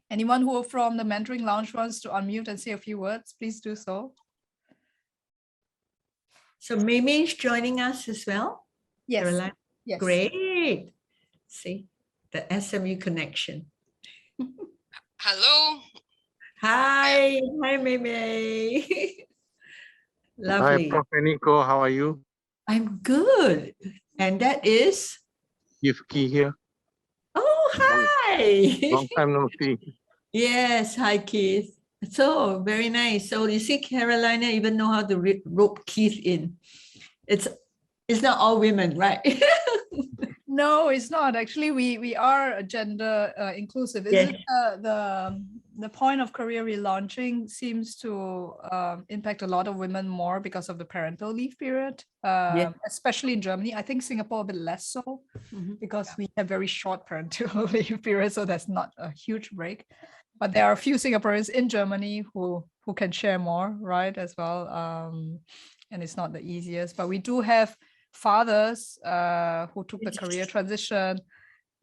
Anyone who from the Mentoring Lounge wants to unmute and say a few words, please do so. So MeiMei is joining us as well? Yes. Caroline? Yes. Great. See, the SMU connection. Hello. Hi. Hi, MeiMei. Lovely. Hi, Prof. Nico. How are you? I'm good. And that is? Yufki here. Oh, hi. Long time no see. Yes. Hi, Keith. So very nice. So you see, Carolina even know how to rope Keith in. It's not all women, right? No, it's not. Actually, we are gender inclusive. Is Yes. it the point of career relaunching seems to impact a lot of women more because of the parental leave period, Yes. especially in Germany. I think Singapore a bit less so because we have very short parental leave period, so that's not a huge break. But there are a few Singaporeans in Germany who can share more, right, as well. And it's not the easiest, but we do have fathers who took the career transition.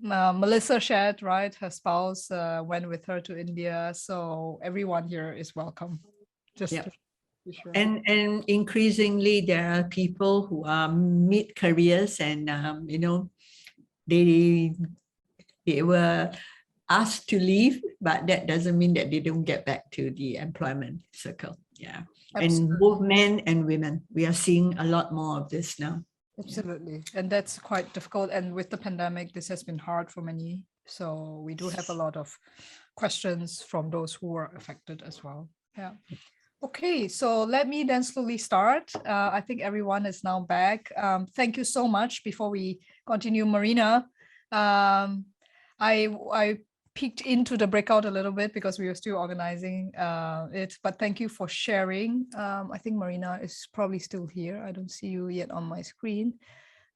Melissa shared, right? Her spouse went with her to India. So everyone here is welcome. Just to be sure. And increasingly there are people who are mid careers and you know, they were asked to leave, but that doesn't mean that they don't get back to the employment circle. Yeah. Absolutely. And both men and women, we are seeing a lot more of this now. Absolutely. And that's quite difficult. And with the pandemic, this has been hard for many. So we do have a lot of questions from those who are affected as well. Yeah. Okay, so let me then slowly start. I think everyone is now back. Thank you so much. Before we continue, Marina, I peeked into the breakout a little bit because we were still organizing it, but thank you for sharing. I think Marina is probably still here. I don't see you yet on my screen.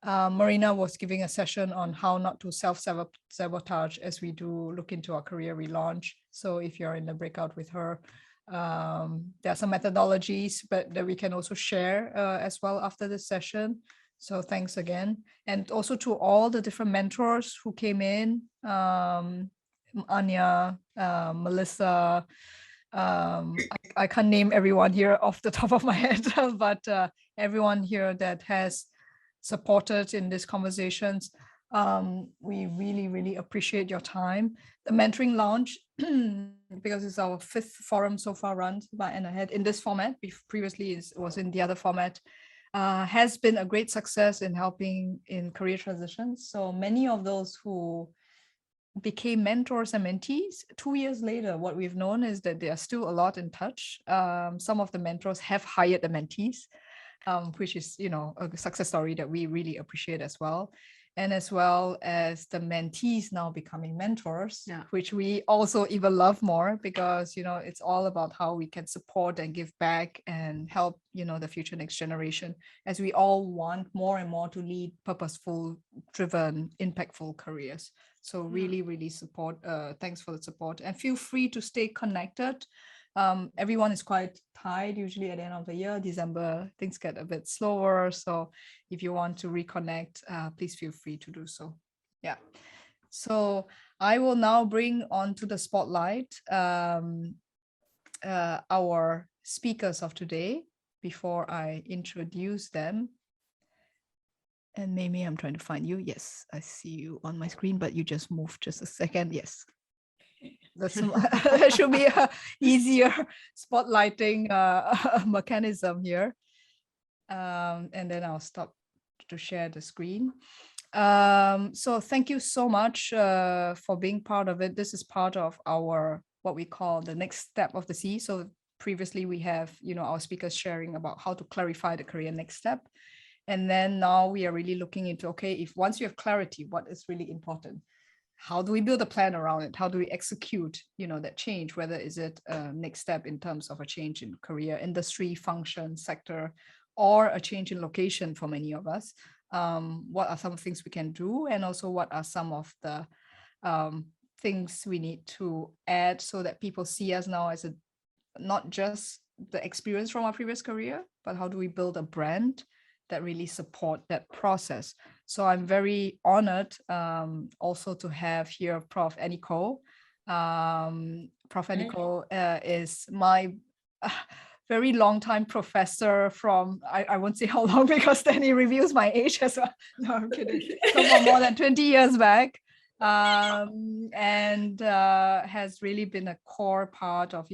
Marina was giving a session on how not to self-sabotage as we do look into our career relaunch. So if you're in the breakout with her, there are some methodologies, but that we can also share as well after this session. So thanks again. And also to all the different mentors who came in, Anya, Melissa, I can't name everyone here off the top of my head, but everyone here that has supported in these conversations. We really, really appreciate your time. The Mentoring Lounge, because it's our 5th forum so far run by Anna Head in this format, previously it was in the other format, has been a great success in helping in career transitions. So many of those who became mentors and mentees 2 years later, what we've known is that they are still a lot in touch. Some of the mentors have hired the mentees, which is, you know, a success story that we really appreciate as well. And as well as the mentees now becoming mentors, which we also even love more because, you know, it's all about how we can support and give back and help, you know, the future next generation, as we all want more and more to lead purposeful, driven, impactful careers. So really, really support. Thanks for the support, and feel free to stay connected. Everyone is quite tight usually at the end of the year. December, things get a bit slower. So if you want to reconnect, please feel free to do so. Yeah. So I will now bring onto the spotlight our speakers of today before I introduce them. And maybe I'm trying to find you. Yes, I see you on my screen, but you just moved just a second. Yes. That should be a easier spotlighting mechanism here. And then I'll stop to share the screen. So thank you so much for being part of it. This is part of our, what we call the next step of the C. So previously we have, you know, our speakers sharing about how to clarify the career next step. And then now we are really looking into, okay, if once you have clarity, what is really important? How do we build a plan around it? How do we execute, you know, that change? Whether is it a next step in terms of a change in career, industry, function, sector, or a change in location for many of us? What are some things we can do? And also what are some of the things we need to add so that people see us now as a, not just the experience from our previous career, but how do we build a brand that really support that process? So I'm very honored also to have here Prof. Nico, Prof. Nico is my very long time professor from, I won't say how long because then he reveals my age as well. No, I'm kidding. So for more than 20 years back. And has really been a core part of,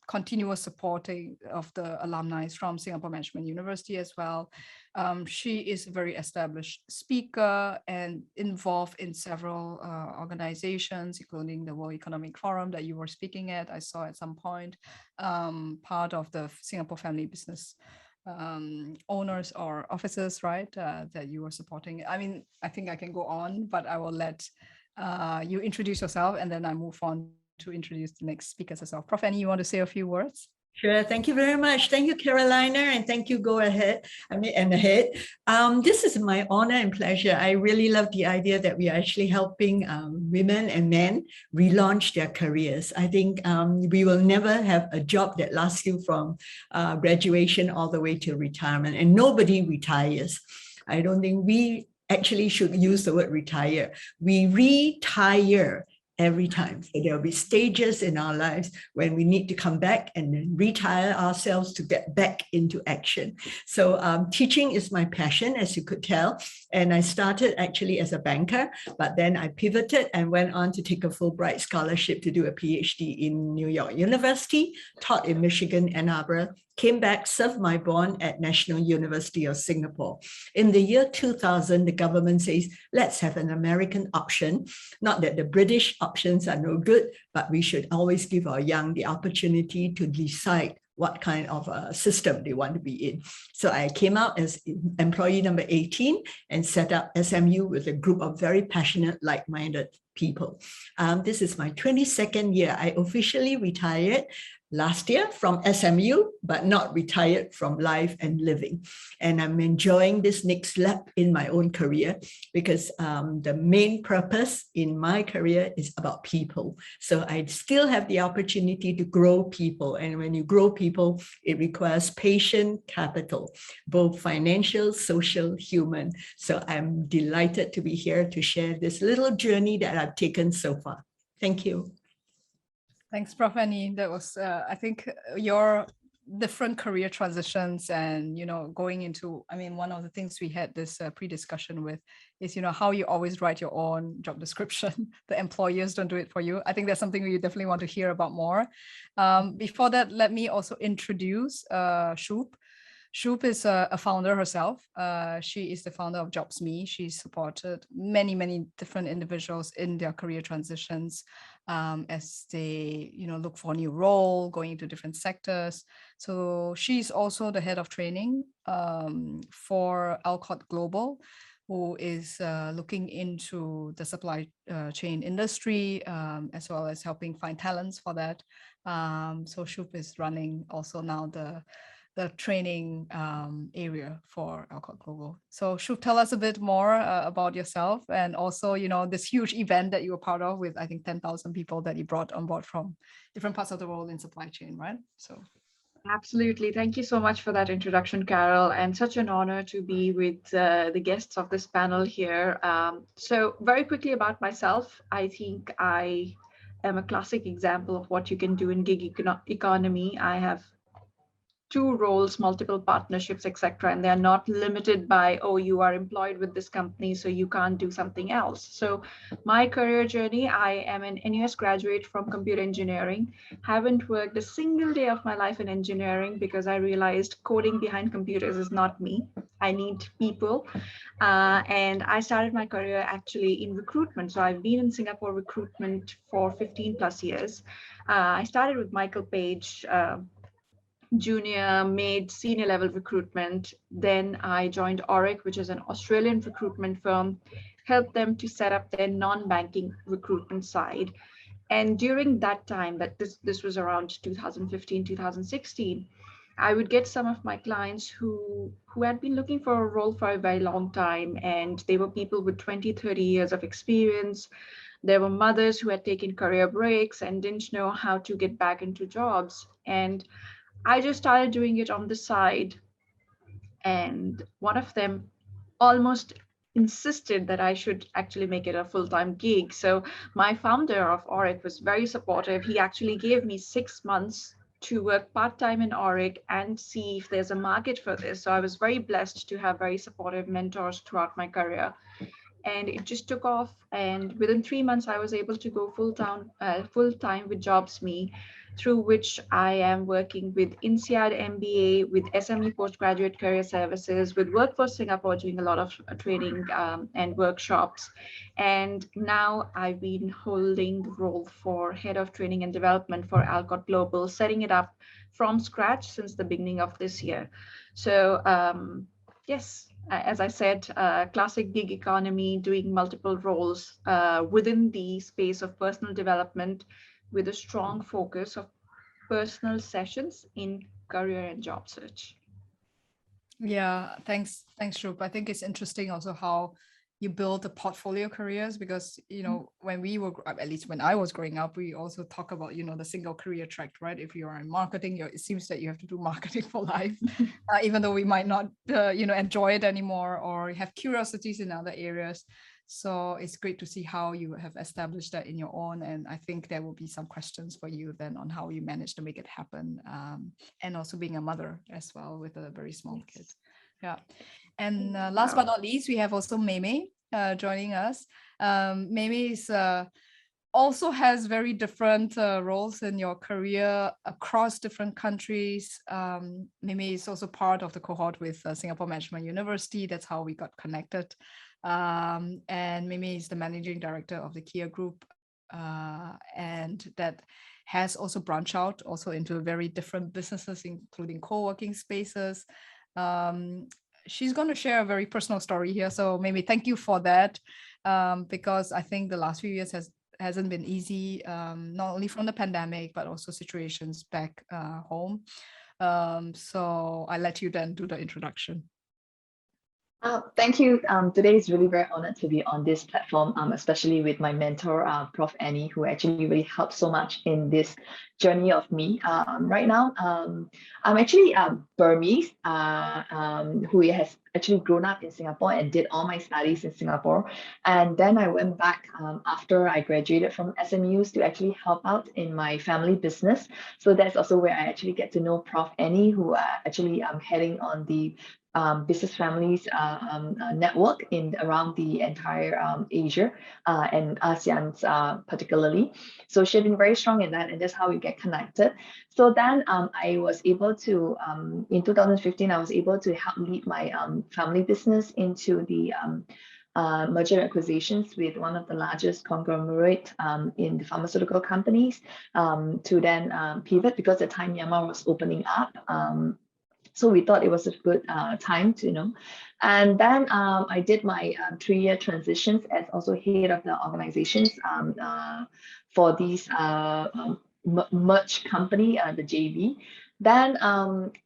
continuous supporting of the alumni from Singapore Management University as well. She is a very established speaker and involved in several organizations, including the World Economic Forum that you were speaking at, I saw at some point, part of the Singapore Family Business owners or officers, right, that you were supporting. I mean, I think I can go on, but I will let you introduce yourself and then I move on to introduce the next speakers as well. Prof. Annie, you want to say a few words? Sure. Thank you very much. Thank you, Carolina, and thank you, Go Ahead. This is my honor and pleasure. I really love the idea that we are actually helping women and men relaunch their careers. I think we will never have a job that lasts you from graduation all the way to retirement, and nobody retires. I don't think we actually should use the word retire. We retire every time. So there'll be stages in our lives when we need to come back and then retire ourselves to get back into action. So teaching is my passion, as you could tell. And I started actually as a banker, but then I pivoted and went on to take a Fulbright scholarship to do a PhD in New York University, taught in Michigan, Ann Arbor, came back, served my bond at National University of Singapore. In the year 2000, the government says, let's have an American option. Not that the British options are no good, but we should always give our young the opportunity to decide what kind of a system they want to be in. So I came out as employee number 18 and set up SMU with a group of very passionate, like-minded people. This is my 22nd year. I officially retired last year from SMU, but not retired from life and living. And I'm enjoying this next lap in my own career because the main purpose in my career is about people. So I still have the opportunity to grow people. And when you grow people, it requires patient capital, both financial, social, human. So I'm delighted to be here to share this little journey that I've taken so far. Thank you. Thanks, Prof. Annie. That was, I think, your different career transitions and, going into, I mean, one of the things we had this pre-discussion with is, how you always write your own job description. The employers don't do it for you. I think that's something we definitely want to hear about more. Before that, let me also introduce Shub. Shub is a founder herself. She is the founder of JobsMe. She supported many, many different individuals in their career transitions as they, look for a new role, going into different sectors. So she's also the head of training for Alcott Global, who is looking into the supply chain industry, as well as helping find talents for that. So Shub is running also now the training area for Alcott Global. So Shub, tell us a bit more about yourself and also, this huge event that you were part of with, I think, 10,000 people that you brought on board from different parts of the world in supply chain, right? So. Absolutely. Thank you so much for that introduction, Carol, and such an honor to be with the guests of this panel here. So very quickly about myself, I think I am a classic example of what you can do in gig economy. I have 2 roles, multiple partnerships, etc. And they're not limited by, oh, you are employed with this company, so you can't do something else. So my career journey, I am an NUS graduate from computer engineering, haven't worked a single day of my life in engineering because I realized coding behind computers is not me. I need people. And I started my career actually in recruitment. So I've been in Singapore recruitment for 15 plus years. I started with Michael Page, junior, mid, senior level recruitment. Then I joined Oric, which is an Australian recruitment firm, helped them to set up their non-banking recruitment side. And during that time, that this was around 2015, 2016, I would get some of my clients who had been looking for a role for a very long time. And they were people with 20, 30 years of experience. There were mothers who had taken career breaks and didn't know how to get back into jobs. And I just started doing it on the side. And one of them almost insisted that I should actually make it a full-time gig. So my founder of Auric was very supportive. He actually gave me 6 months to work part-time in Auric and see if there's a market for this. So I was very blessed to have very supportive mentors throughout my career. And it just took off. And within 3 months, I was able to go full-time with JobsMe, through which I am working with INSEAD MBA, with SME Postgraduate Career Services, with Workforce Singapore, doing a lot of training and workshops. And now I've been holding the role for Head of Training and Development for Alcott Global, setting it up from scratch since the beginning of this year. So yes, as I said, classic gig economy, doing multiple roles within the space of personal development, with a strong focus of personal sessions in career and job search. Yeah, thanks, Shub. I think it's interesting also how you build the portfolio careers, because when we were, at least when I was growing up, we also talk about the single career track, right? If you are in marketing, it seems that you have to do marketing for life, even though we might not enjoy it anymore or have curiosities in other areas. So it's great to see how you have established that in your own. And I think there will be some questions for you then on how you managed to make it happen, and also being a mother as well with a very small kid. Yeah. And last but not least, we have also MeiMei joining us. MeiMei is also has very different roles in your career across different countries. MeiMei is also part of the cohort with Singapore Management University. That's how we got connected. And MeiMei is the managing director of the Kia Group, and that has also branched out also into very different businesses, including co-working spaces. She's going to share a very personal story here. So MeiMei, thank you for that, because I think the last few years hasn't been easy, not only from the pandemic, but also situations back home. So I let you then do the introduction. Thank you. Today is really very honored to be on this platform, especially with my mentor, Prof. Annie, who actually really helped so much in this journey of me. Right now, I'm actually Burmese, who has actually grown up in Singapore and did all my studies in Singapore. And then I went back after I graduated from SMUs to actually help out in my family business. So that's also where I actually get to know Prof. Annie, who actually heading on the business families network in around the entire Asia and ASEAN particularly. So she's been very strong in that, and that's how we get connected. So then I was able to, in 2015, I was able to help lead my family business into the merger acquisitions with one of the largest conglomerate in the pharmaceutical companies, to then pivot, because at the time Myanmar was opening up. So we thought it was a good time to, and then I did my 3-year transitions as also head of the organizations for these merged company, the JV. Then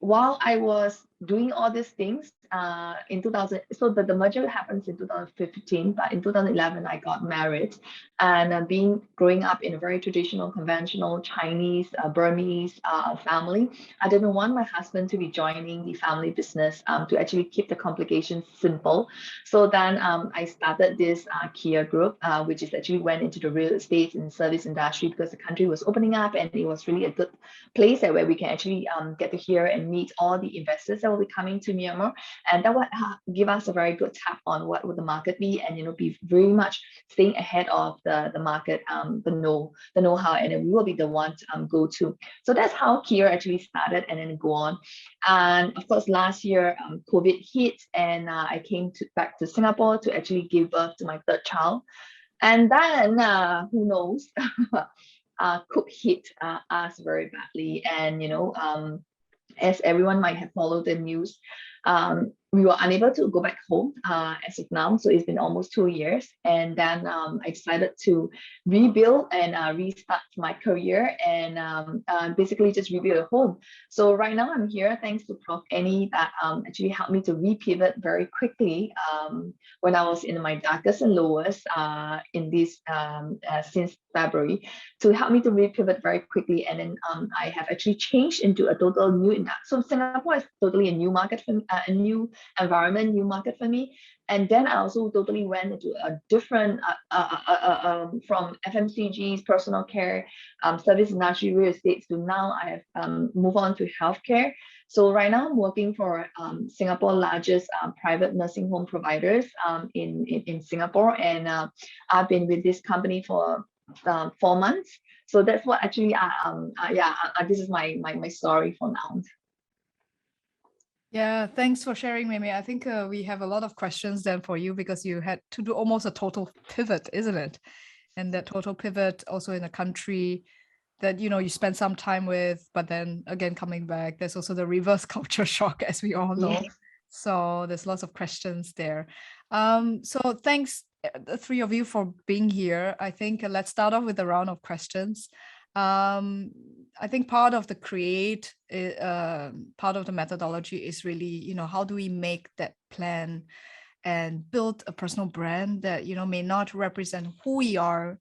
while I was doing all these things in 2000, so the merger happens in 2015, but in 2011 I got married, and growing up in a very traditional, conventional Chinese, Burmese family, I didn't want my husband to be joining the family business to actually keep the complications simple. So then I started this Kia Group, which is actually went into the real estate and service industry, because the country was opening up and it was really a good place where we can actually get to hear and meet all the investors that will be coming to Myanmar, and that would give us a very good tap on what would the market be, and be very much staying ahead of the market, the know-how, and then we will be the one to go to. So that's how Kia actually started, and then go on. And of course, last year COVID hit, and I came back to Singapore to actually give birth to my 3rd child, and then who knows, COVID hit us very badly, and as everyone might have followed the news, we were unable to go back home as of now. So it's been almost 2 years. And then I decided to rebuild and restart my career, and basically just rebuild a home. So right now I'm here thanks to Prof. Annie that actually helped me to repivot very quickly when I was in my darkest and lowest in this since February, to help me to repivot very quickly. And then I have actually changed into a total new, so Singapore is totally a new market for a new environment, new market for me. And then I also totally went into a different, from FMCGs, personal care, service industry, real estate, to now I have moved on to healthcare. So right now I'm working for Singapore largest private nursing home providers in Singapore. And I've been with this company for 4 months. So that's what actually, this is my story for now. Yeah, thanks for sharing, MeiMei. I think we have a lot of questions then for you, because you had to do almost a total pivot, isn't it? And that total pivot also in a country that, you know, you spend some time with, but then again, coming back, there's also the reverse culture shock, as we all know. Yes. So there's lots of questions there. So thanks, the three of you, for being here. I think let's start off with a round of questions. I think part of the part of the methodology is really, you know, how do we make that plan and build a personal brand that, you know, may not represent who we are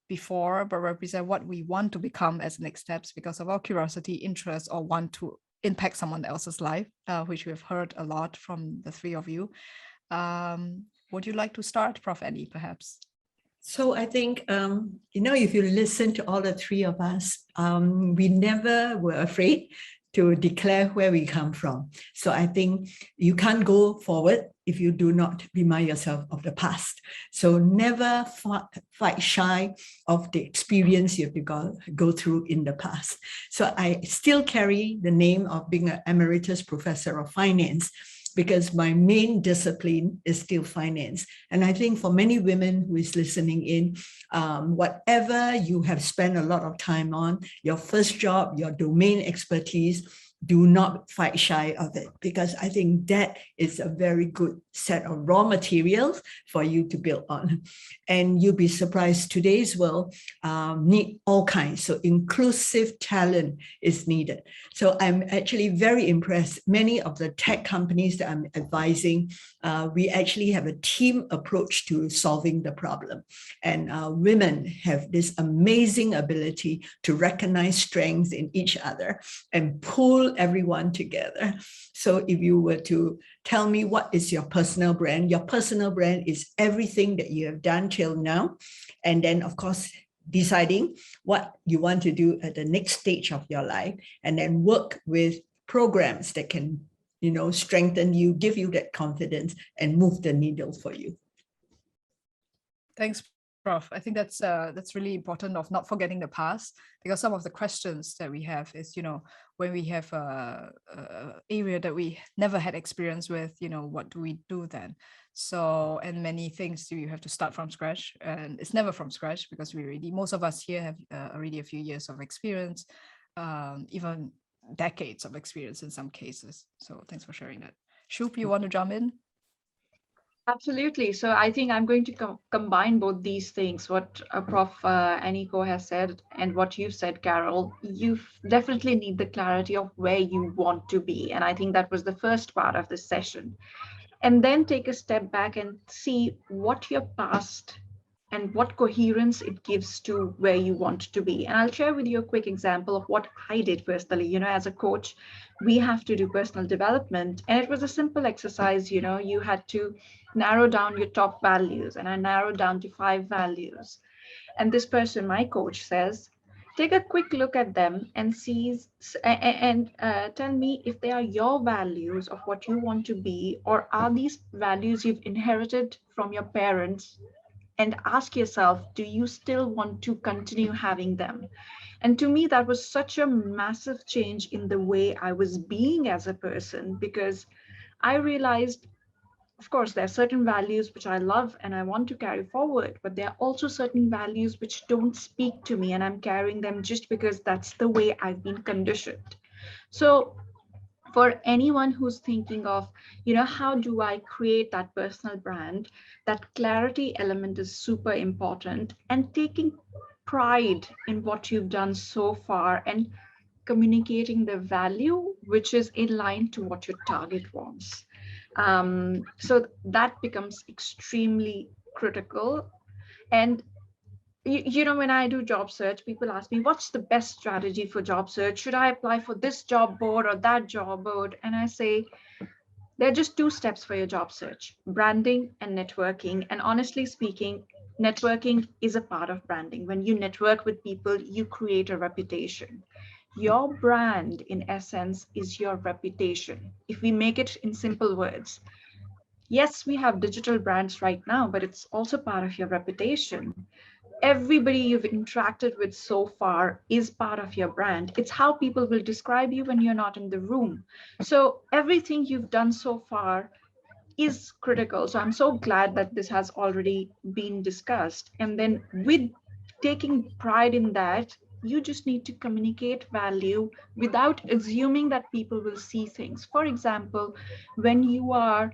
before, but represent what we want to become as next steps because of our curiosity, interest, or want to impact someone else's life, which we have heard a lot from the three of you. Would you like to start, Prof. Annie, perhaps? So I think, you know, if you listen to all the three of us, we never were afraid to declare where we come from. So I think you can't go forward if you do not remind yourself of the past. So never fight shy of the experience you have to go through in the past. So I still carry the name of being an Emeritus Professor of Finance, because my main discipline is still finance. And I think for many women who is listening in, whatever you have spent a lot of time on, your first job, your domain expertise, do not fight shy of it, because I think that is a very good set of raw materials for you to build on. And you'll be surprised, today's world need all kinds. So inclusive talent is needed. So I'm actually very impressed. Many of the tech companies that I'm advising, we actually have a team approach to solving the problem. And women have this amazing ability to recognize strengths in each other and pull everyone together. So if you were to tell me what is your personal brand is everything that you have done till now. And then, of course, deciding what you want to do at the next stage of your life, and then work with programs that can, you know, strengthen you, give you that confidence, and move the needle for you. Thanks, Prof. I think that's really important, of not forgetting the past, because some of the questions that we have is, you know, when we have a area that we never had experience with, you know, what do we do then? So, and many things you have to start from scratch, and it's never from scratch, because most of us here have already a few years of experience, even decades of experience in some cases. So thanks for sharing that. Shub, you want to jump in? Absolutely. So I think I'm going to combine both these things, what Prof. Annie has said and what you said, Carol. You definitely need the clarity of where you want to be. And I think that was the first part of this session. And then take a step back and see what your past and what coherence it gives to where you want to be. And I'll share with you a quick example of what I did personally. You know, as a coach, we have to do personal development. And it was a simple exercise. You know, you had to narrow down your top values. And I narrowed down to 5 values. And this person, my coach, says, take a quick look at them and tell me if they are your values of what you want to be, or are these values you've inherited from your parents, and ask yourself, do you still want to continue having them? And to me, that was such a massive change in the way I was being as a person, because I realized, of course, there are certain values which I love and I want to carry forward, but there are also certain values which don't speak to me, and I'm carrying them just because that's the way I've been conditioned. So for anyone who's thinking of, you know, how do I create that personal brand, that clarity element is super important, and taking pride in what you've done so far and communicating the value which is in line to what your target wants. So that becomes extremely critical. And you know, when I do job search, people ask me, what's the best strategy for job search? Should I apply for this job board or that job board? And I say, There are just 2 steps for your job search: branding and networking. And honestly speaking, networking is a part of branding. When you network with people, you create a reputation. Your brand, in essence, is your reputation. If we make it in simple words, yes, we have digital brands right now, but it's also part of your reputation. Everybody you've interacted with so far is part of your brand. It's how people will describe you when you're not in the room. So everything you've done so far is critical. So I'm so glad that this has already been discussed. And then with taking pride in that, you just need to communicate value without assuming that people will see things. For example, when you are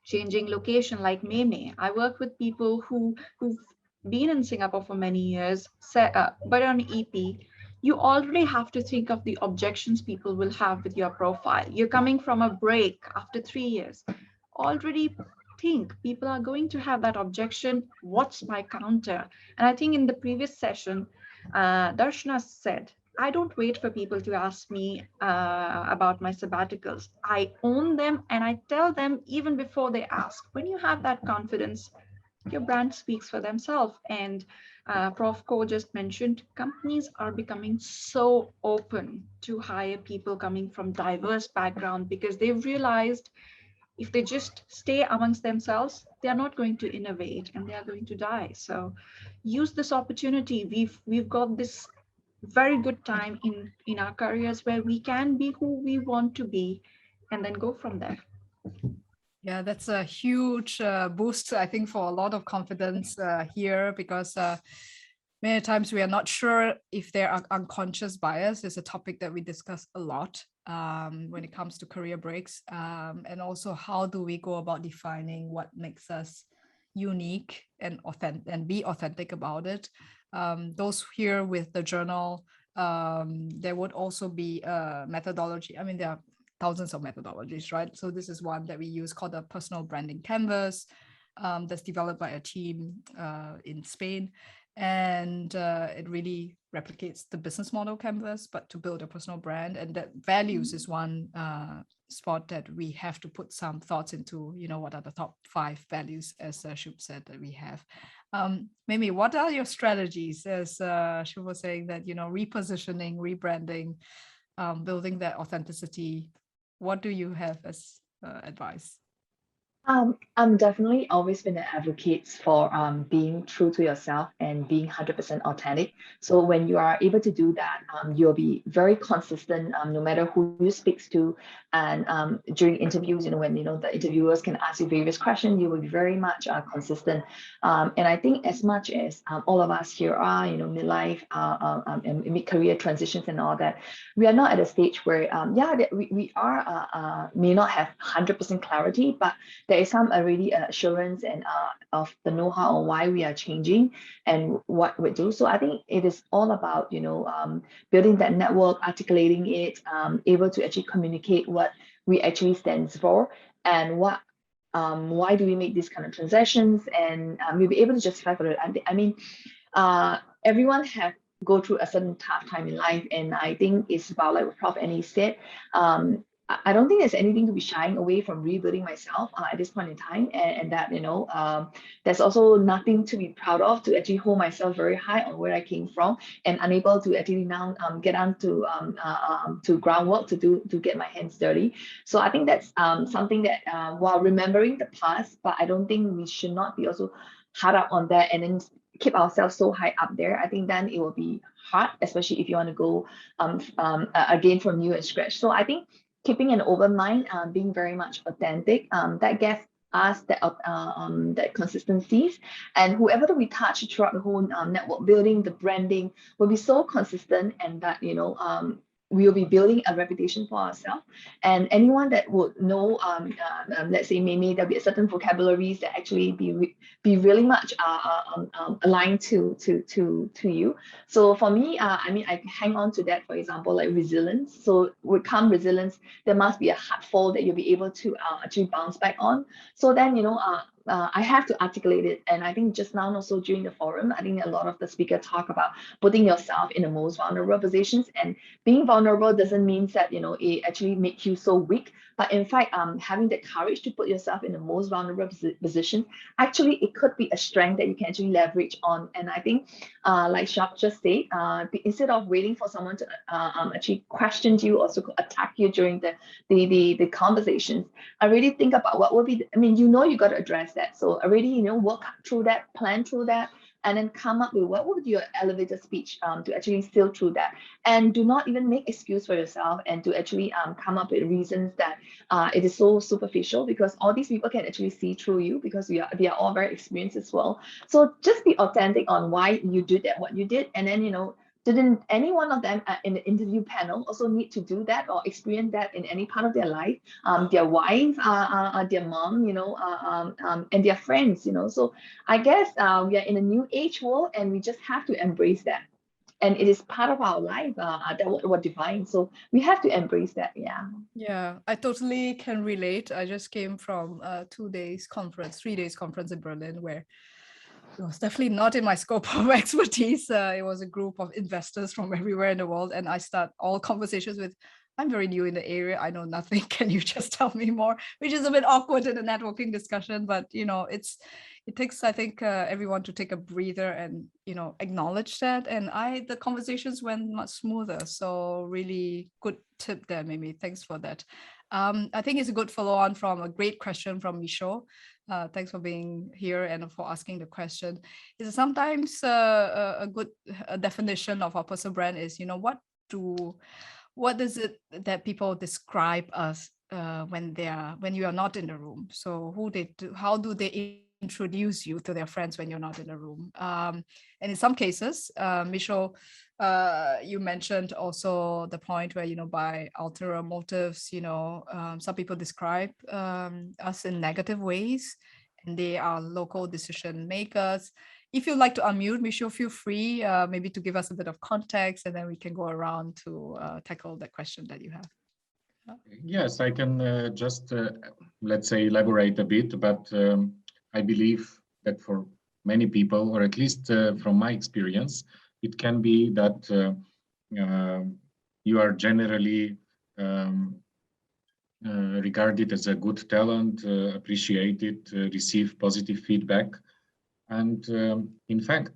changing location like MeiMei, I work with people who've been in Singapore for many years, but on EP, you already have to think of the objections people will have with your profile. You're coming from a break after 3 years. Already think people are going to have that objection. What's my counter? And I think in the previous session, Darshana said, I don't wait for people to ask me about my sabbaticals. I own them and I tell them even before they ask. When you have that confidence, your brand speaks for themselves. And Prof. Ko just mentioned, companies are becoming so open to hire people coming from diverse backgrounds because they've realized if they just stay amongst themselves, they are not going to innovate and they are going to die. So use this opportunity. We've got this very good time in our careers where we can be who we want to be and then go from there. Yeah, that's a huge boost, I think, for a lot of confidence here, because many times we are not sure if there are unconscious bias. It's a topic that we discuss a lot when it comes to career breaks. And also, how do we go about defining what makes us unique and authentic and be authentic about it? Those here with the journal, there would also be a methodology. I mean, there are thousands of methodologies, right? So this is one that we use called the personal branding canvas, that's developed by a team in Spain. And it really replicates the business model canvas, but to build a personal brand. And that values is one spot that we have to put some thoughts into, what are the top 5 values, as Shub said, that we have. MeiMei, what are your strategies, as Shub was saying, that, repositioning, rebranding, building that authenticity? What do you have as advice? I'm definitely always been an advocate for being true to yourself and being 100% authentic. So when you are able to do that, you'll be very consistent, no matter who you speak to. And during interviews, when the interviewers can ask you various questions, you will be very much consistent. And I think as much as all of us here are, midlife and mid-career transitions and all that, we are not at a stage where, we are may not have 100% clarity, but there is some already assurance and of the know-how on why we are changing and what we do. So I think it is all about, building that network, articulating it, able to actually communicate what we actually stands for and what why do we make these kind of transactions, and we'll be able to justify for it. I mean, everyone have go through a certain tough time in life, and I think it's about, like what Prof. Annie said, I don't think there's anything to be shying away from rebuilding myself at this point in time, and that there's also nothing to be proud of, to actually hold myself very high on where I came from and unable to actually now get on to groundwork to get my hands dirty. So I think that's something that while remembering the past, but I don't think we should not be also hard up on that and then keep ourselves so high up there. I think then it will be hard, especially if you want to go again from new and scratch. So I think keeping an open mind, being very much authentic, that gets us that consistencies, and whoever that we touch throughout the whole network building, the branding will be so consistent, and that we will be building a reputation for ourselves. And anyone that would know, let's say maybe there'll be a certain vocabularies that actually be really much aligned to you. So for me, I mean, I hang on to that. For example, like resilience. So with calm resilience, there must be a hard fall that you'll be able to actually bounce back on. So then I have to articulate it. And I think just now also during the forum, I think a lot of the speakers talk about putting yourself in the most vulnerable positions, and being vulnerable doesn't mean that, you know, it actually makes you so weak, but in fact, having the courage to put yourself in the most vulnerable position, actually, it could be a strength that you can actually leverage on. And I think, like Shub just said, instead of waiting for someone to actually question you or to attack you during the conversations, I really think about what would be, I mean, you know, you got to address that. So already, you know, work through that, plan through that, and then come up with what would be your elevator speech to actually sail through that. And do not even make excuse for yourself, and to actually come up with reasons that it is so superficial, because all these people can actually see through you, because they are all very experienced as well. So just be authentic on why you did that, what you did, and then, you know, didn't any one of them in the interview panel also need to do that or experience that in any part of their life? Their wife, their mom, you know, and their friends, you know. So I guess we are in a new age world, and we just have to embrace that. And it is part of our life that what defines. So we have to embrace that. Yeah. Yeah, I totally can relate. I just came from a 3 days conference in Berlin, where it was definitely not in my scope of expertise. It was a group of investors from everywhere in the world, and I start all conversations with, I'm very new in the area, I know nothing, can you just tell me more? Which is a bit awkward in a networking discussion, but you know, it takes, I think, everyone to take a breather and, you know, acknowledge that. And the conversations went much smoother. So really good tip there, MeiMei. Thanks for that. I think it's a good follow on from a great question from Micho. Thanks for being here and for asking the question. Is sometimes a good definition of our personal brand is, you know, what is it that people describe us when you are not in the room? So how do they introduce you to their friends when you're not in the room? And in some cases, Micho, you mentioned also the point where, you know, by ulterior motives, you know, some people describe us in negative ways, and they are local decision makers. If you'd like to unmute, Micho, feel free maybe to give us a bit of context, and then we can go around to tackle the question that you have. Yes, I can just, let's say, elaborate a bit, but I believe that for many people, or at least from my experience, it can be that you are generally regarded as a good talent, appreciated, receive positive feedback. And in fact,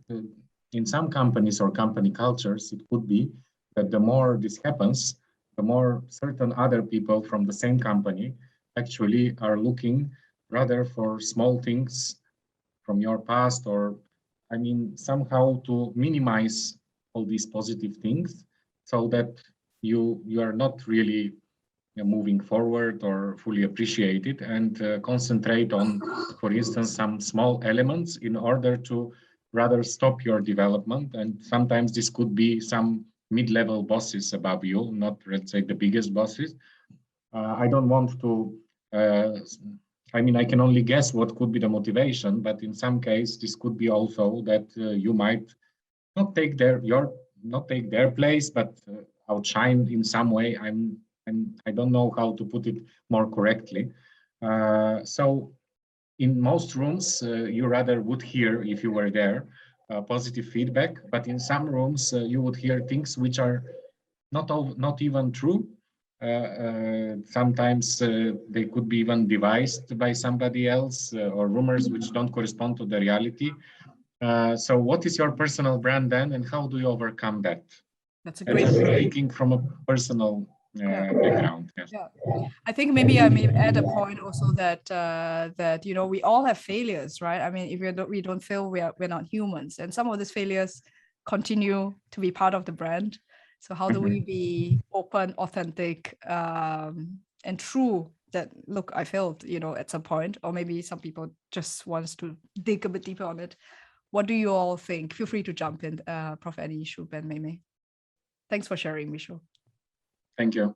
in some companies or company cultures, it could be that the more this happens, the more certain other people from the same company actually are looking rather for small things from your past, or I mean, somehow to minimize all these positive things, so that you are not really moving forward or fully appreciate it, and concentrate on, for instance, some small elements in order to rather stop your development. And sometimes this could be some mid-level bosses above you, not, let's say, the biggest bosses. I don't want to, I mean, I can only guess what could be the motivation, but in some case, this could be also that you might not take their place, but outshine in some way. I don't know how to put it more correctly. So in most rooms, you rather would hear, if you were there, positive feedback, but in some rooms, you would hear things which are not even true. Sometimes they could be even devised by somebody else, or rumors which don't correspond to the reality. So what is your personal brand then, and how do you overcome that? That's a great speaking from a personal background. Yes. Yeah, I think maybe I may add a point also that that, you know, we all have failures, right? I mean, if we don't fail, we're not humans, and some of these failures continue to be part of the brand. So how do we be open, authentic, and true that, look, I failed, you know, at some point, or maybe some people just wants to dig a bit deeper on it. What do you all think? Feel free to jump in, Prof. Annie, Shub, and MeiMei. Thanks for sharing, Micho. Thank you.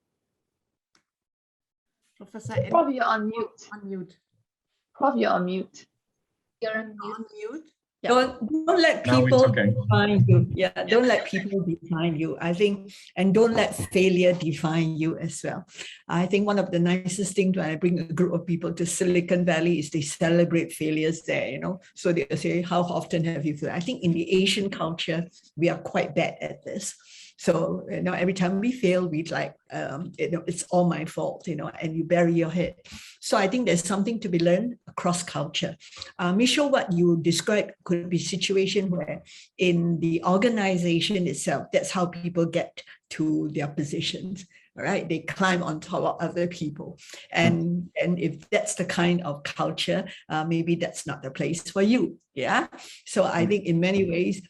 Professor Annie. Prof, you're on mute. Unmute. Prof, you're on mute. You're on mute. Unmute. Don't let Now it's people okay. define you. Yeah, don't let people define you. I think, and don't let failure define you as well. I think one of the nicest things when I bring a group of people to Silicon Valley is they celebrate failures there, you know. So they say, how often have you failed? I think in the Asian culture, we are quite bad at this. So, you know, every time we fail, we like, you know, it's all my fault, you know, and you bury your head. So I think there's something to be learned across culture. Michelle, what you described could be a situation where in the organization itself, that's how people get to their positions. All right, they climb on top of other people, and if that's the kind of culture, maybe that's not the place for you. Yeah. So I think in many ways,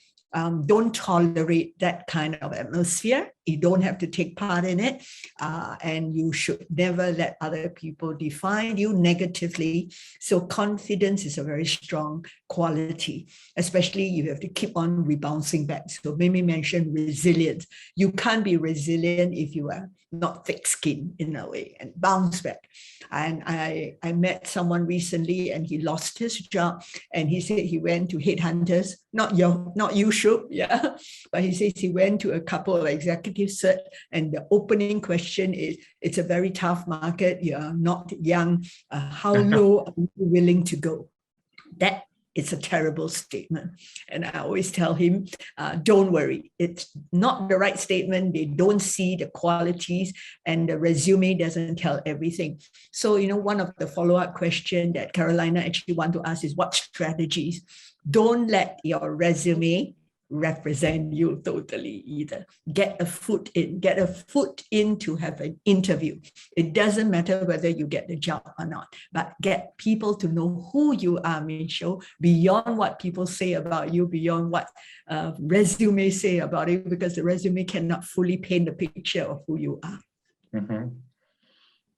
don't tolerate that kind of atmosphere. You don't have to take part in it. And you should never let other people define you negatively. So confidence is a very strong quality, especially you have to keep on rebounding back. So MeiMei mentioned resilience. You can't be resilient if you are not thick-skinned in a way and bounce back. And I met someone recently and he lost his job and he said he went to headhunters, not you, Shub, yeah. But he says he went to a couple of executive search and the opening question is, it's a very tough market, you're not young, how low are you willing to go? That is a terrible statement. And I always tell him, don't worry, it's not the right statement. They don't see the qualities and the resume doesn't tell everything. So, you know, one of the follow-up questions that Carolina actually want to ask is what strategies? Don't let your resume represent you totally either. Get a foot in to have an interview. It doesn't matter whether you get the job or not, but get people to know who you are, Michelle, beyond what people say about you, beyond what resume say about it, because the resume cannot fully paint the picture of who you are. Mm-hmm.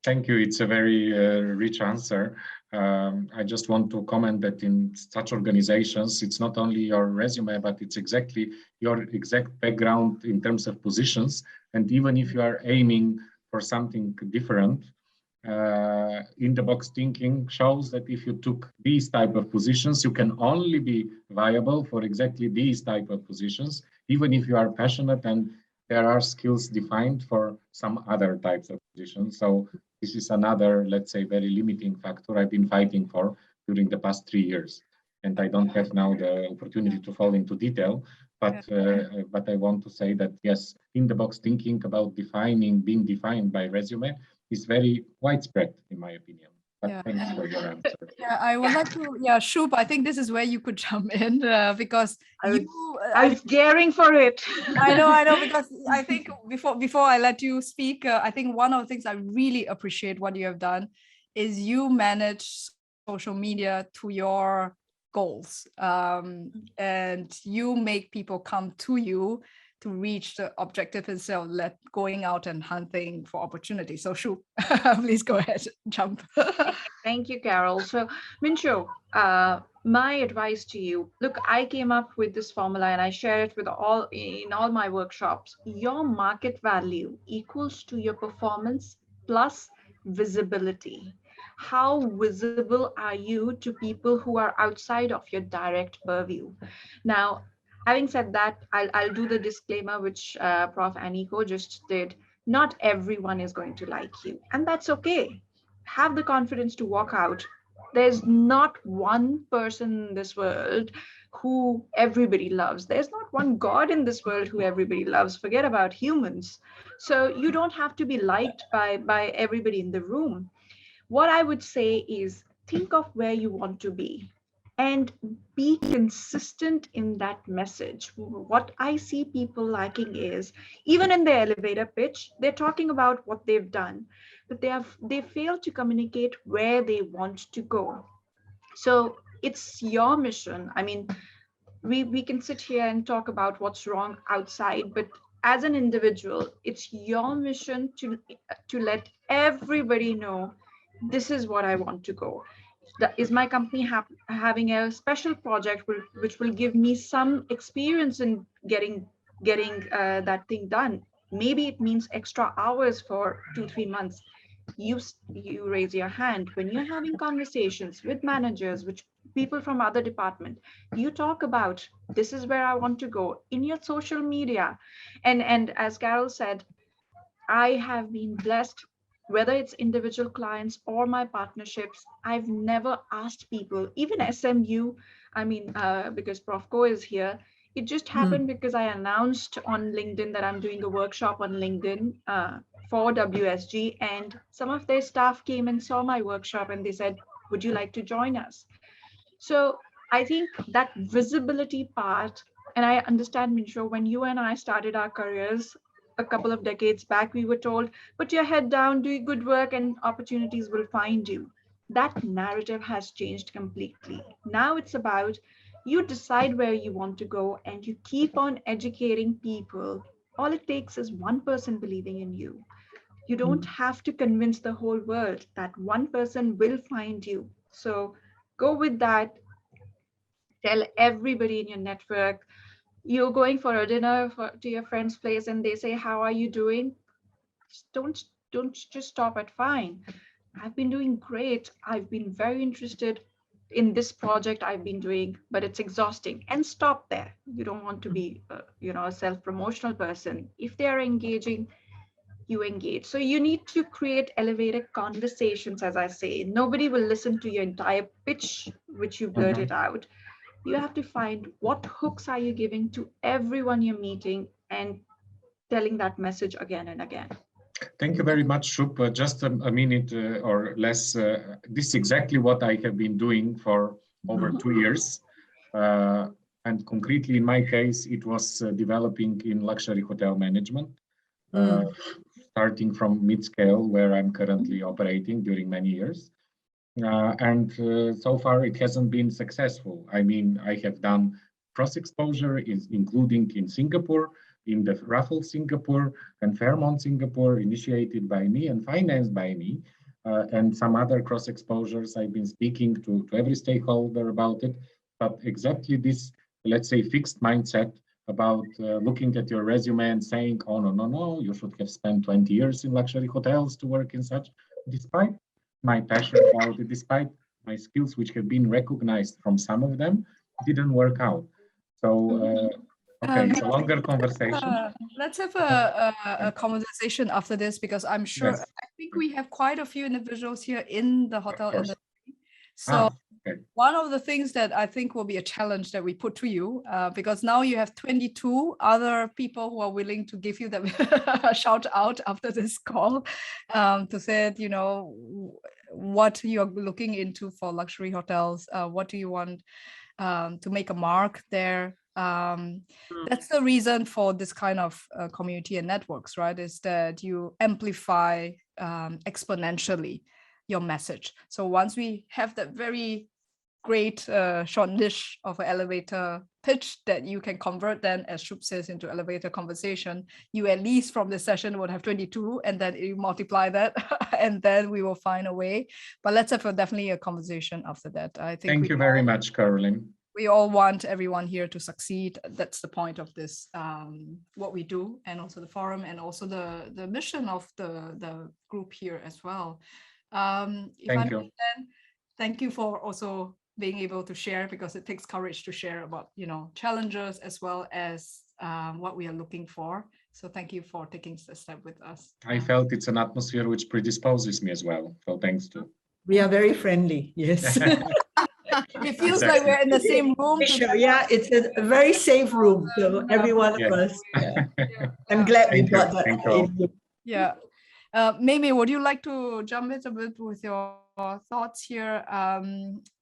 Thank you. It's a very rich answer. I just want to comment that in such organizations, it's not only your resume, but it's exactly your exact background in terms of positions. And even if you are aiming for something different, in-the-box thinking shows that if you took these type of positions, you can only be viable for exactly these type of positions, even if you are passionate and there are skills defined for some other types of positions. So this is another, let's say, very limiting factor I've been fighting for during the past 3 years. And I don't have now the opportunity to fall into detail, but I want to say that, yes, in-the-box thinking about being defined by resume is very widespread, in my opinion. But thanks for your answer. Yeah, I would like to, Shub, I think this is where you could jump in because I was daring for it. I know, because I think before I let you speak, I think one of the things I really appreciate what you have done is you manage social media to your goals, and you make people come to you to reach the objective instead of going out and hunting for opportunities. So Shub, please go ahead, jump. Thank you, Carol. So Mincho, my advice to you, look, I came up with this formula and I share it with in all my workshops. Your market value equals to your performance plus visibility. How visible are you to people who are outside of your direct purview? Now, having said that, I'll do the disclaimer, which Prof. Aniko just did. Not everyone is going to like you, and that's okay. Have the confidence to walk out. There's not one person in this world who everybody loves. There's not one God in this world who everybody loves. Forget about humans. So you don't have to be liked by everybody in the room. What I would say is think of where you want to be and be consistent in that message. What I see people lacking is, even in the elevator pitch, they're talking about what they've done, but they fail to communicate where they want to go. So it's your mission. I mean, we can sit here and talk about what's wrong outside, but as an individual, it's your mission to let everybody know this is what I want to go. Is my company having a special project which will give me some experience in getting that thing done? Maybe it means extra hours for 2-3 months. You raise your hand when you're having conversations with managers, people from other department. You talk about, this is where I want to go in your social media. And as Carol said, I have been blessed, whether it's individual clients or my partnerships. I've never asked people, even SMU, because Prof. Ko is here, it just happened because I announced on LinkedIn that I'm doing a workshop on LinkedIn for WSG, and some of their staff came and saw my workshop and they said, would you like to join us? So I think that visibility part, and I understand, Mincho, when you and I started our careers a couple of decades back, we were told, put your head down, do good work, and opportunities will find you. That narrative has changed completely. Now it's about, you decide where you want to go and you keep on educating people. All it takes is one person believing in you. You don't have to convince the whole world. That one person will find you. So go with that. Tell everybody in your network. You're going for a dinner to your friend's place and they say, how are you doing? Don't just stop at fine. I've been doing great. I've been very interested in this project I've been doing, but it's exhausting. And stop there. You don't want to be a self-promotional person. If they are engaging, you engage. So you need to create elevated conversations, as I say. Nobody will listen to your entire pitch, which you blurted out. You have to find what hooks are you giving to everyone you're meeting and telling that message again and again. Thank you very much, Shub. Just a minute or less. This is exactly what I have been doing for over 2 years. And concretely, in my case, it was developing in luxury hotel management, starting from mid-scale, where I'm currently operating during many years. And so far, it hasn't been successful. I mean, I have done Crossexposure, including in Singapore, in the Raffles Singapore and Fairmont Singapore, initiated by me and financed by me, and some other Crossexposures. I've been speaking to every stakeholder about it, but exactly this, let's say, fixed mindset about looking at your resume and saying, oh, no, you should have spent 20 years in luxury hotels to work in such, despite my passion about it, despite my skills, which have been recognized from some of them, didn't work out. So, okay, it's a longer conversation. Let's have a conversation after this, because I'm sure, Yes. I think we have quite a few individuals here in the hotel industry. So Okay. one of the things that I think will be a challenge that we put to you, because now you have 22 other people who are willing to give you the shout out after this call, to say, what you're looking into for luxury hotels, what do you want to make a mark there. That's the reason for this kind of community and networks, right? Is that you amplify exponentially your message. So once we have that very great short niche of an elevator pitch that you can convert then, as Shub says, into elevator conversation, you at least from this session would have 22, and then you multiply that and then we will find a way. But let's have definitely a conversation after that. I think Thank you very much, Caroline. We all want everyone here to succeed. That's the point of this, what we do, and also the forum, and also the mission of the group here as well. Thank you. Thank you for also being able to share, because it takes courage to share about challenges as well as what we are looking for. So thank you for taking the step with us. I felt it's an atmosphere which predisposes me as well. So thanks to. We are very friendly. Yes. It feels like we're in the same room. Yeah, it's a very safe room. So everyone of us. I'm glad we got that. Yeah. MeiMei, would you like to jump in a bit with your thoughts here?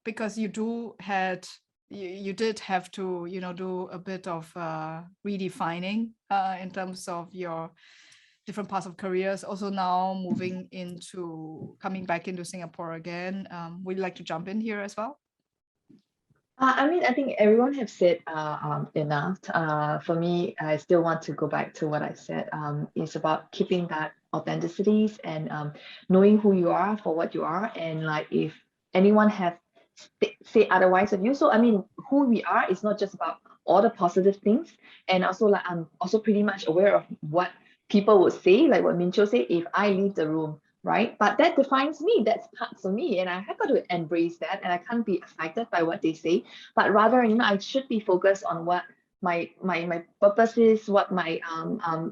Because you did have to, do a bit of redefining in terms of your different parts of careers. Also now coming back into Singapore again. Would you like to jump in here as well? I think everyone have said enough. For me, I still want to go back to what I said. It's about keeping that authenticities and knowing who you are for what you are. And like, if anyone have say otherwise of you, so who we are is not just about all the positive things. And also, like, I'm also pretty much aware of what people would say, like what Mincho said. If I leave the room, right? But that defines me, that's parts of me, and I have got to embrace that, and I can't be affected by what they say, but rather, I should be focused on what my purpose is, what my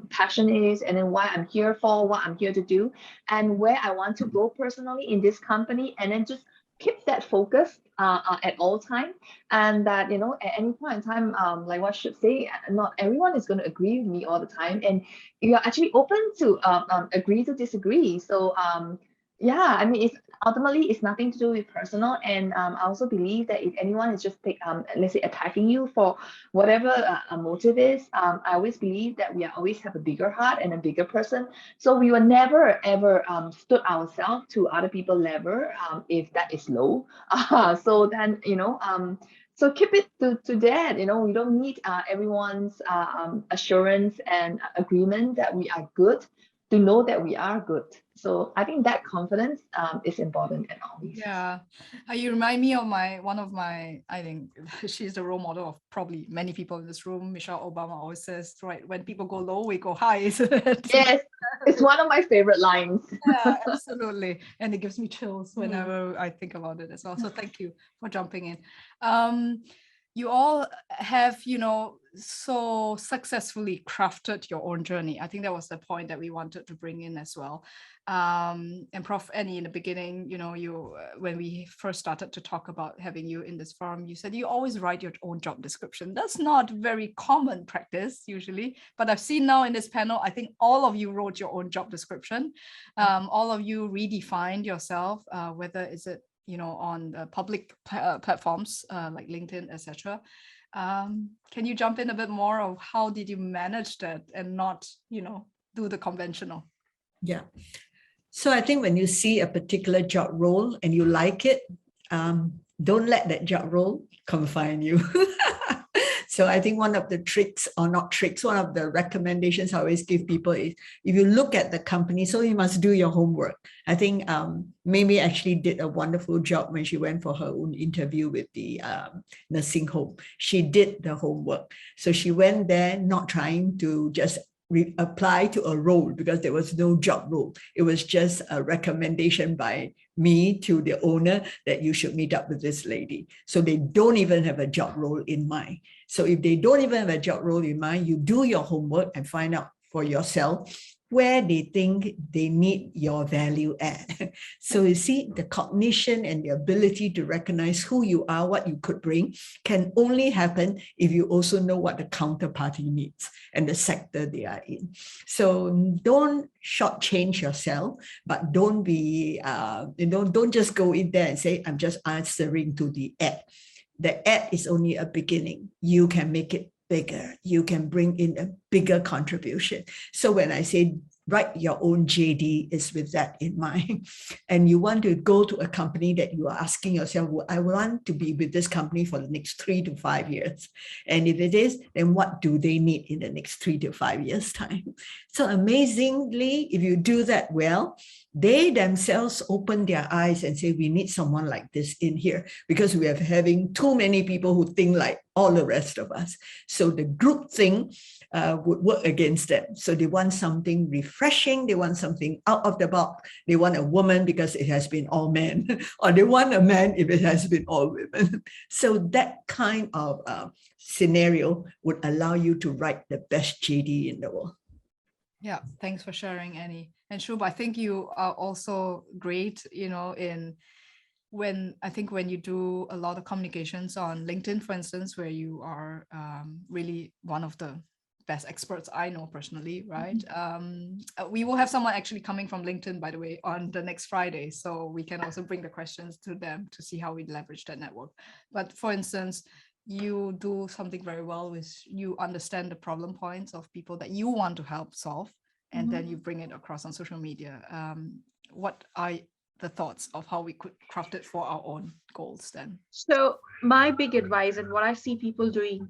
passion is, and then why I'm here for, what I'm here to do, and where I want to go personally in this company, and then just keep that focus at all time. And that, at any point in time, like what Shub say, not everyone is going to agree with me all the time, and you're actually open to agree to disagree. So yeah, I mean, it's nothing to do with personal. And I also believe that if anyone is just let's say attacking you for whatever a motive is, I always believe that we always have a bigger heart and a bigger person. So we will never ever stood ourselves to other people's level if that is low. So then, so keep it to that. We don't need everyone's assurance and agreement that we are good to know that we are good. So I think that confidence is important at all. Yeah, you remind me of one of my, I think she's the role model of probably many people in this room. Michelle Obama always says, right, when people go low, we go high, isn't it? Yes, it's one of my favorite lines. Yeah, absolutely. And it gives me chills whenever I think about it as well. So thank you for jumping in. You all have, so successfully crafted your own journey. I think that was the point that we wanted to bring in as well. And Prof. Annie, in the beginning, when we first started to talk about having you in this forum, you said you always write your own job description. That's not very common practice usually, but I've seen now in this panel, I think all of you wrote your own job description. All of you redefined yourself, whether is it on public platforms like LinkedIn, etc. Can you jump in a bit more of how did you manage that and not, do the conventional? Yeah. So I think when you see a particular job role and you like it, don't let that job role confine you. So I think one of the tricks, or not tricks, one of the recommendations I always give people is, if you look at the company, so you must do your homework. I think MeiMei actually did a wonderful job when she went for her own interview with the nursing home. She did the homework. So she went there not trying to just apply to a role, because there was no job role. It was just a recommendation by me to the owner that you should meet up with this lady. So they don't even have a job role in mind. So if they don't even have a job role in mind, you do your homework and find out for yourself where they think they need your value add. So you see, the cognition and the ability to recognize who you are, what you could bring, can only happen if you also know what the counterparty needs and the sector they are in. So don't shortchange yourself, but don't be, don't just go in there and say, I'm just answering to the ad. The ad is only a beginning. You can make it bigger. You can bring in a bigger contribution. So when I say write your own JD, is with that in mind. And you want to go to a company that you are asking yourself, well, I want to be with this company for the next 3 to 5 years. And if it is, then what do they need in the next 3 to 5 years' time? So amazingly, if you do that well, they themselves open their eyes and say, we need someone like this in here, because we are having too many people who think like all the rest of us. So the group thing would work against them. So they want something refreshing. They want something out of the box. They want a woman because it has been all men, or they want a man if it has been all women. So that kind of scenario would allow you to write the best JD in the world. Yeah, thanks for sharing, Annie. And Shub, I think you are also great, when you do a lot of communications on LinkedIn, for instance, where you are really one of the best experts I know personally, right? We will have someone actually coming from LinkedIn, by the way, on the next Friday. So we can also bring the questions to them to see how we leverage that network. But for instance, you do something very well with, you understand the problem points of people that you want to help solve, and then you bring it across on social media. What are the thoughts of how we could craft it for our own goals then? So my big advice, and what I see people doing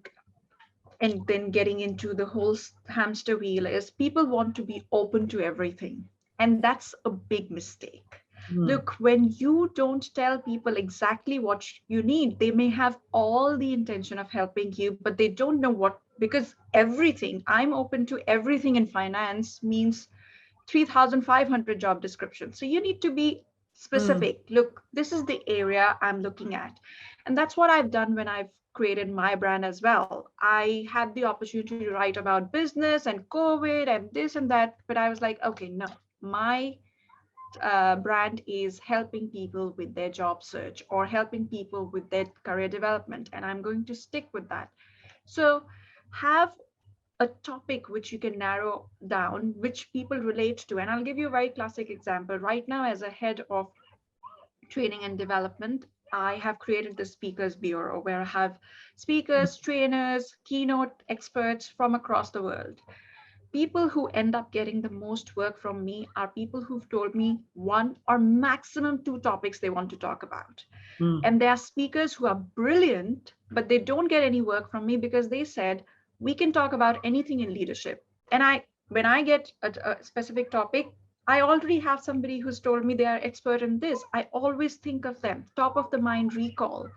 and then getting into the whole hamster wheel, is people want to be open to everything. And that's a big mistake. Look, when you don't tell people exactly what you need, they may have all the intention of helping you, but they don't know what, because everything, I'm open to everything in finance means 3,500 job descriptions. So you need to be specific. Look, this is the area I'm looking at. And that's what I've done when I've created my brand as well. I had the opportunity to write about business and COVID and this and that, but I was like, okay, no, my brand is helping people with their job search or helping people with their career development, and I'm going to stick with that. So have a topic which you can narrow down, which people relate to. And I'll give you a very classic example. Right now, as a head of training and development, I have created the Speakers Bureau, where I have speakers, trainers, keynote experts from across the world. People who end up getting the most work from me are people who've told me one or maximum two topics they want to talk about. And there are speakers who are brilliant, but they don't get any work from me because they said, we can talk about anything in leadership. And when I get a specific topic, I already have somebody who's told me they are expert in this. I always think of them, top of the mind recall.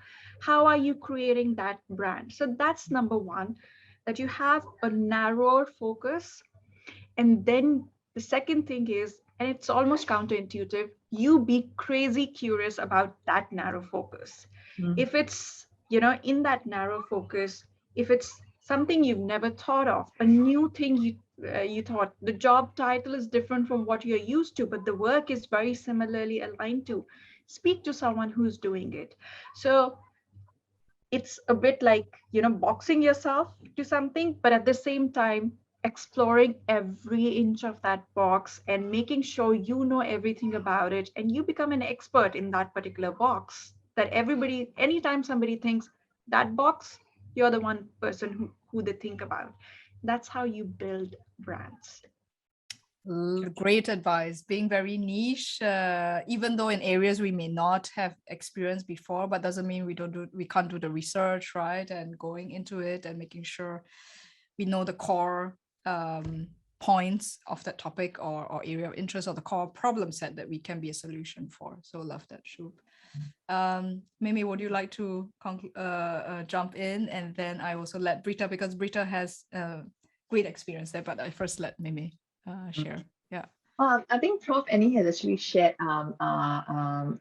How are you creating that brand? So that's number one, that you have a narrower focus. And then the second thing is, and it's almost counterintuitive, you be crazy curious about that narrow focus. If it's, in that narrow focus, if it's something you've never thought of, a new thing you thought, the job title is different from what you're used to, but the work is very similarly aligned to, speak to someone who's doing it. So it's a bit like, boxing yourself to something, but at the same time, exploring every inch of that box and making sure you know everything about it and you become an expert in that particular box, that everybody, anytime somebody thinks that box, you're the one person who they think about. That's how you build brands. Great advice. Being very niche, even though in areas we may not have experience before, but doesn't mean we can't do the research, right? And going into it and making sure we know the core points of that topic or area of interest, or the core problem set that we can be a solution for. So love that, Shub. MeiMei, would you like to jump in? And then I also let Britta, because Britta has great experience there, but I first let MeiMei share. Yeah. I think Prof Annie has actually shared my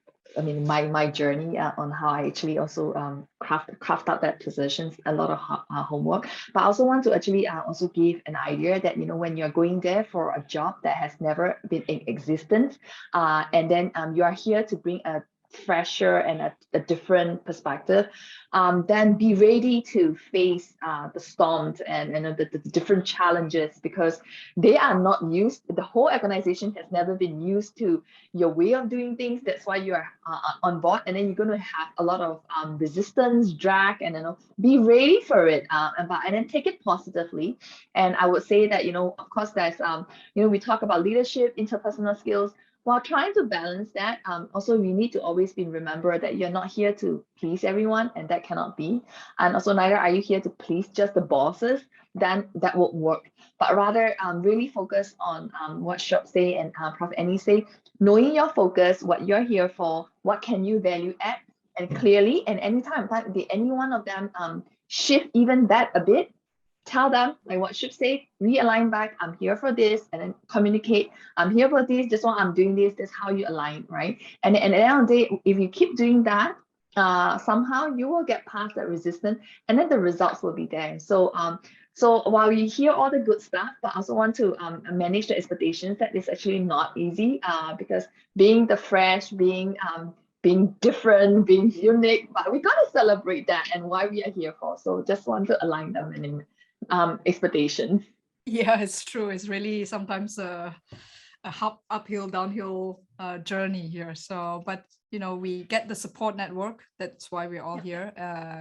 journey on how I actually also craft out that positions, a lot of homework. But I also want to actually also give an idea that, when you're going there for a job that has never been in existence, and then you are here to bring a fresher and a different perspective, then be ready to face the storms and the different challenges, because they are not used, the whole organization has never been used to your way of doing things. That's why you are on board, and then you're going to have a lot of resistance, drag, and be ready for it, and then take it positively. And I would say that, of course, there's we talk about leadership, interpersonal skills. While trying to balance that, also we need to always remember that you're not here to please everyone, and that cannot be. And also neither are you here to please just the bosses, then that won't work. But rather really focus on what Shub say and Prof Annie say, knowing your focus, what you're here for, what can you value add, and clearly, and anytime any one of them shift even that a bit, tell them, like what Shub say, realign back, I'm here for this, and then communicate, I'm here for this, just why I'm doing this, that's how you align, right? And at the end of the day, if you keep doing that, somehow you will get past that resistance, and then the results will be there. So while we hear all the good stuff, but I also want to manage the expectations that it's actually not easy, because being the fresh, being different, being unique, but we got to celebrate that and why we are here for. So just want to align them and expectations. Yeah, it's true. It's really sometimes a uphill, downhill journey here. So, but we get the support network. That's why we're all here.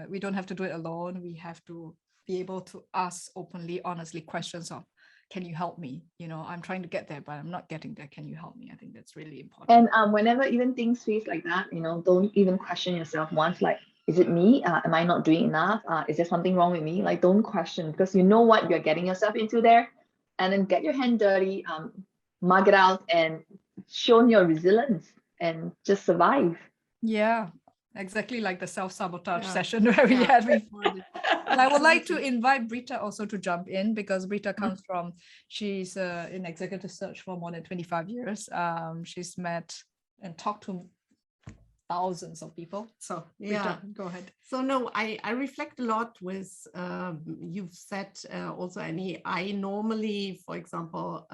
We don't have to do it alone. We have to be able to ask openly, honestly questions of, can you help me? I'm trying to get there, but I'm not getting there. Can you help me? I think that's really important. And whenever even things face like that, don't even question yourself once, like, is it me? Am I not doing enough? Is there something wrong with me? Like, don't question, because you know what you're getting yourself into there. And then get your hand dirty, mug it out, and show your resilience and just survive. Yeah, exactly like the self-sabotage session where we had before. I would like to invite Brita also to jump in, because Brita comes from, she's in executive search for more than 25 years. She's met and talked to thousands of people. So Brita, go ahead. So no, I reflect a lot with, you've said also, Annie, I normally, for example,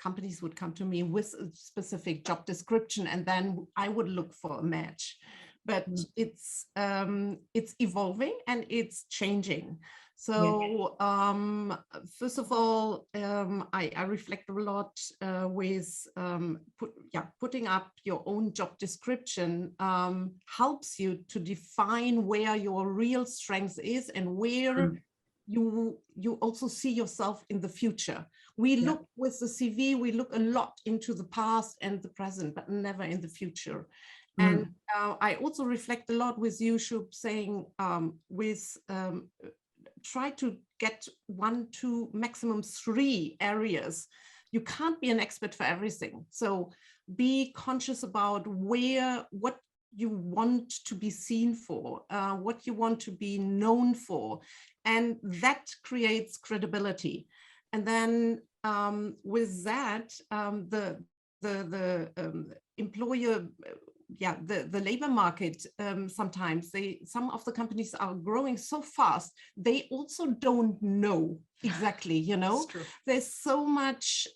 companies would come to me with a specific job description, and then I would look for a match. But it's evolving and it's changing. So first of all, I reflect a lot with putting up your own job description helps you to define where your real strength is and where you also see yourself in the future. We look with the CV, we look a lot into the past and the present, but never in the future. And I also reflect a lot with you, Shub, saying try to get 1, 2, maximum 3 areas. You can't be an expert for everything. So be conscious about what you want to be seen for, what you want to be known for, and that creates credibility. And then with that, the employer, the labor market, sometimes some of the companies are growing so fast, they also don't know exactly, you know, there's so much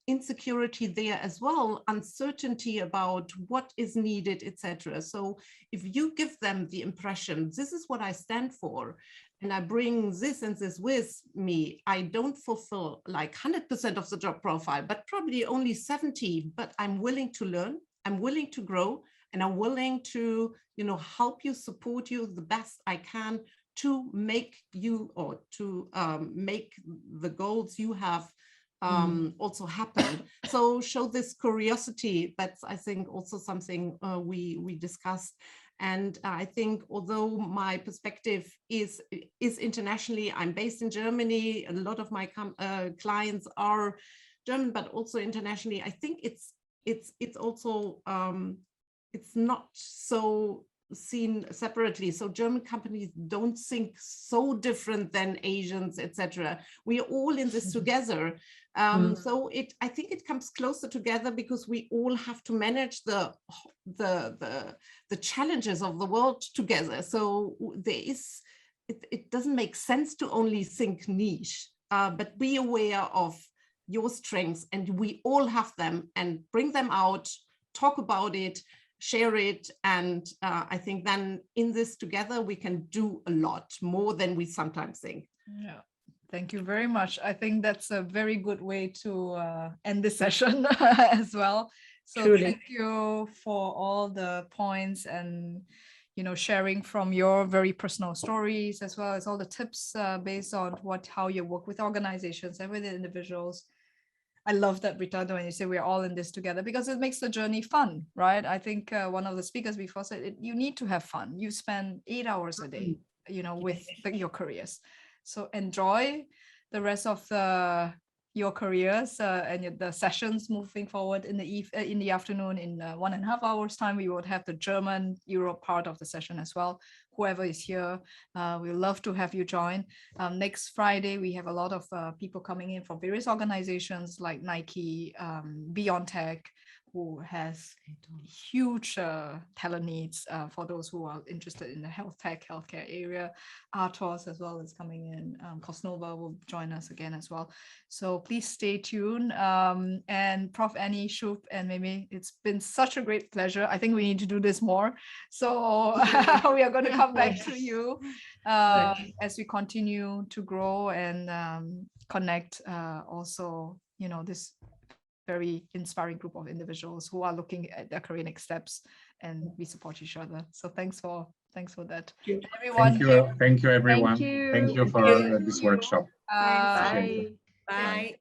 insecurity there as well, uncertainty about what is needed, etc. So if you give them the impression, this is what I stand for, and I bring this and this with me, I don't fulfill like 100% of the job profile, but probably only 70, but I'm willing to learn, I'm willing to grow, and I'm willing to, you know, help you, support you the best I can to make you, or to make the goals you have also happen. So show this curiosity. That's, I think, also something we discussed. And I think, although my perspective is internationally, I'm based in Germany, a lot of my clients are German, but also internationally, I think it's also, it's not so seen separately. So German companies don't think so different than Asians, etc. We are all in this together. So I think it comes closer together, because we all have to manage the challenges of the world together. So it doesn't make sense to only think niche, but be aware of your strengths, and we all have them, and bring them out, talk about it, share it. And I think then in this together, we can do a lot more than we sometimes think. Yeah, thank you very much. I think that's a very good way to end this session as well. So thank you for all the points and, you know, sharing from your very personal stories, as well as all the tips based on how you work with organizations and with individuals. I love that, Brita, when you say we're all in this together, because it makes the journey fun, right? I think one of the speakers before said you need to have fun. You spend 8 hours a day, you know, with your careers. So enjoy the rest of your careers and the sessions moving forward in the afternoon. In 1.5 hours time, we would have the German Europe part of the session as well. Whoever is here, we love to have you join. Next Friday, we have a lot of people coming in from various organizations like Nike, Beyond Tech, who has huge talent needs for those who are interested in the health tech, healthcare area. Artos as well is coming in. Cosnova will join us again as well. So please stay tuned. And Prof. Annie, Shub, and MeiMei, it's been such a great pleasure. I think we need to do this more. So we are going to come back to you as we continue to grow and connect also, you know, this very inspiring group of individuals who are looking at their career next steps, and we support each other. So thanks for that. Everyone. Thank you, everyone. Thank you. Thank you for this workshop. Bye. Bye.